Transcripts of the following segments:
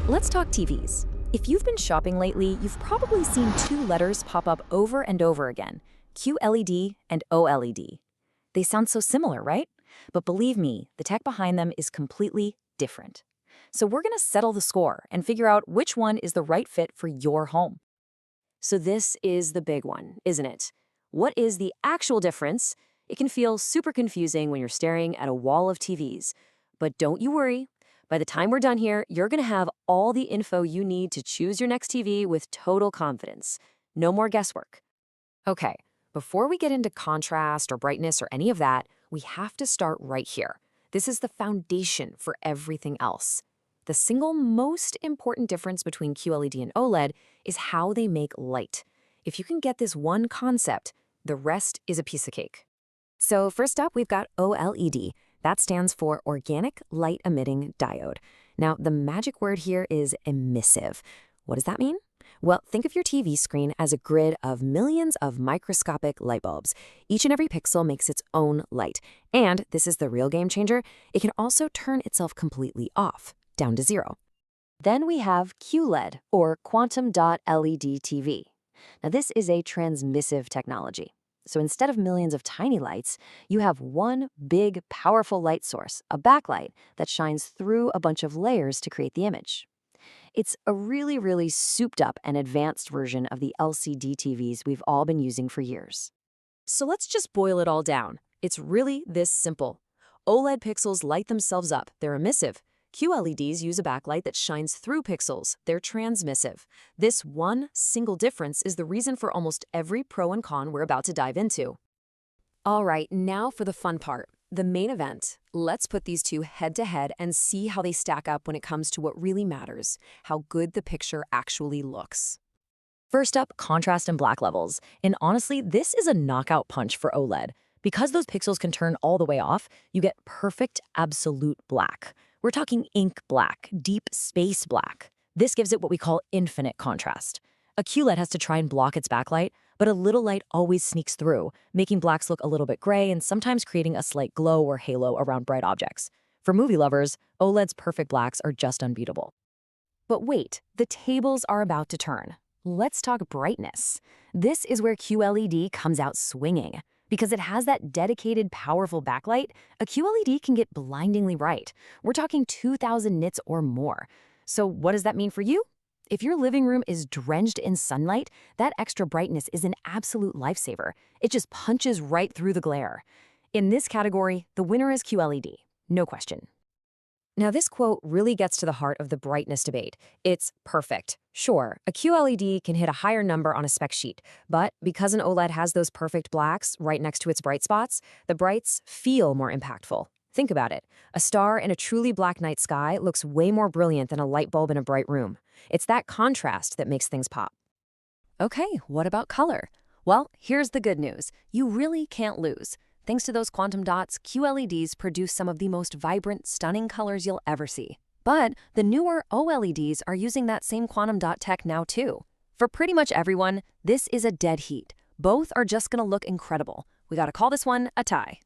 Let's talk TVs. If you've been shopping lately, you've probably seen two letters pop up over and over again: QLED and OLED. They sound so similar, right? But believe me, the tech behind them is completely different. So we're going to settle the score and figure out which one is the right fit for your home. So this is the big one, isn't it? What is the actual difference? It can feel super confusing when you're staring at a wall of TVs. But don't you worry. By the time we're done here, you're going to have all the info you need to choose your next TV with total confidence. No more guesswork. Okay, before we get into contrast or brightness or any of that, we have to start right here. This is the foundation for everything else. The single most important difference between QLED and OLED is how they make light. If you can get this one concept, the rest is a piece of cake. So first up, we've got OLED. That stands for Organic Light Emitting Diode. Now, the magic word here is emissive. What does that mean? Well, think of your TV screen as a grid of millions of microscopic light bulbs. Each and every pixel makes its own light. And this is the real game changer, it can also turn itself completely off, down to zero. Then we have QLED, or Quantum Dot LED TV. Now, this is a transmissive technology. So instead of millions of tiny lights, you have one big, powerful light source, a backlight, that shines through a bunch of layers to create the image. It's a really souped up and advanced version of the LCD TVs we've all been using for years. So let's just boil it all down. It's really this simple. OLED pixels light themselves up. They're emissive. QLEDs use a backlight that shines through pixels. They're transmissive. This one single difference is the reason for almost every pro and con we're about to dive into. All right, now for the fun part, the main event. Let's put these two head to head and see how they stack up when it comes to what really matters, how good the picture actually looks. First up, contrast and black levels. And honestly, this is a knockout punch for OLED. Because those pixels can turn all the way off, you get perfect absolute black. We're talking ink black, deep space black. This gives it what we call infinite contrast. A QLED has to try and block its backlight, but a little light always sneaks through, making blacks look a little bit gray and sometimes creating a slight glow or halo around bright objects. For movie lovers, OLED's perfect blacks are just unbeatable. But wait, the tables are about to turn. Let's talk brightness. This is where QLED comes out swinging. Because it has that dedicated, powerful backlight, a QLED can get blindingly bright. We're talking 2,000 nits or more. So what does that mean for you? If your living room is drenched in sunlight, that extra brightness is an absolute lifesaver. It just punches right through the glare. In this category, the winner is QLED, no question. Now, this quote really gets to the heart of the brightness debate. It's perfect. Sure, a QLED can hit a higher number on a spec sheet, but because an OLED has those perfect blacks right next to its bright spots, the brights feel more impactful. Think about it. A star in a truly black night sky looks way more brilliant than a light bulb in a bright room. It's that contrast that makes things pop. Okay, what about color? Well, here's the good news. You really can't lose. Thanks to those quantum dots, QLEDs produce some of the most vibrant, stunning colors you'll ever see. But the newer OLEDs are using that same quantum dot tech now too. For pretty much everyone, this is a dead heat. Both are just gonna look incredible. We gotta call this one a tie.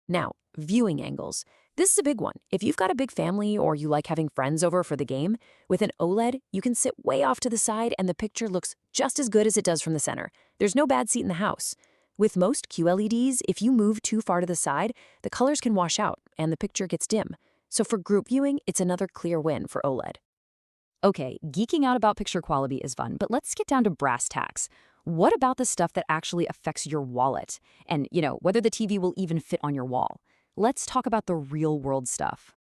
Now, viewing angles. This is a big one. If you've got a big family or you like having friends over for the game, with an OLED, you can sit way off to the side and the picture looks just as good as it does from the center. There's no bad seat in the house. With most QLEDs, if you move too far to the side, the colors can wash out and the picture gets dim. So for group viewing, it's another clear win for OLED. Okay, geeking out about picture quality is fun, but let's get down to brass tacks. What about the stuff that actually affects your wallet? And, whether the TV will even fit on your wall. Let's talk about the real world stuff.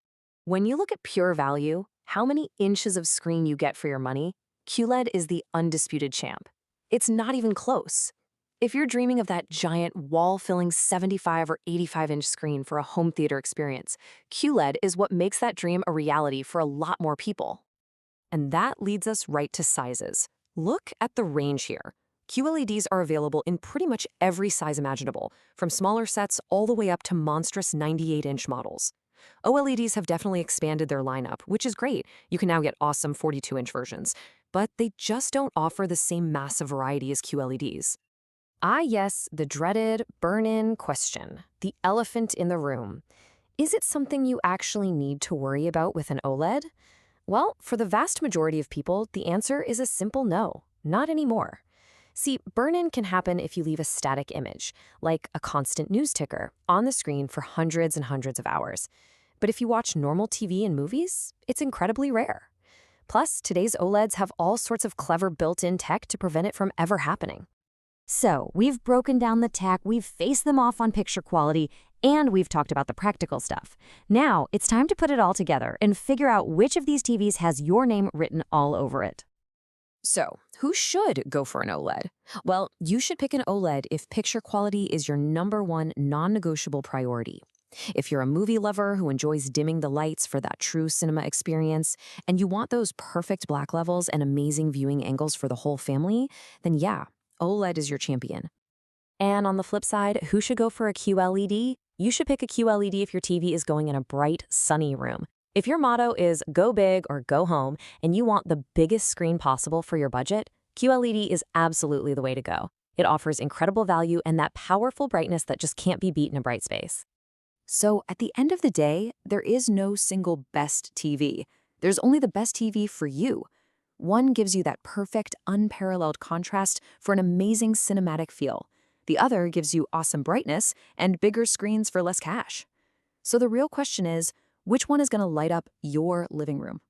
When you look at pure value, how many inches of screen you get for your money, QLED is the undisputed champ. It's not even close. If you're dreaming of that giant wall-filling 75 or 85-inch screen for a home theater experience, QLED is what makes that dream a reality for a lot more people. And that leads us right to sizes. Look at the range here. QLEDs are available in pretty much every size imaginable, from smaller sets all the way up to monstrous 98-inch models. OLEDs have definitely expanded their lineup, which is great. You can now get awesome 42-inch versions, but they just don't offer the same massive variety as QLEDs. Ah, yes, the dreaded burn-in question, the elephant in the room. Is it something you actually need to worry about with an OLED? Well, for the vast majority of people, the answer is a simple no, not anymore. See, burn-in can happen if you leave a static image, like a constant news ticker, on the screen for hundreds and hundreds of hours. But if you watch normal TV and movies, it's incredibly rare. Plus, today's OLEDs have all sorts of clever built-in tech to prevent it from ever happening. So, we've broken down the tech, we've faced them off on picture quality, and we've talked about the practical stuff. Now, it's time to put it all together and figure out which of these TVs has your name written all over it. So, who should go for an OLED? Well, you should pick an OLED if picture quality is your #1 non-negotiable priority. If you're a movie lover who enjoys dimming the lights for that true cinema experience, and you want those perfect black levels and amazing viewing angles for the whole family, then yeah, OLED is your champion. And on the flip side, who should go for a QLED? You should pick a QLED if your TV is going in a bright, sunny room. If your motto is go big or go home and you want the biggest screen possible for your budget, QLED is absolutely the way to go. It offers incredible value and that powerful brightness that just can't be beat in a bright space. So at the end of the day, there is no single best TV. There's only the best TV for you. One gives you that perfect, unparalleled contrast for an amazing cinematic feel. The other gives you awesome brightness and bigger screens for less cash. So the real question is, which one is going to light up your living room?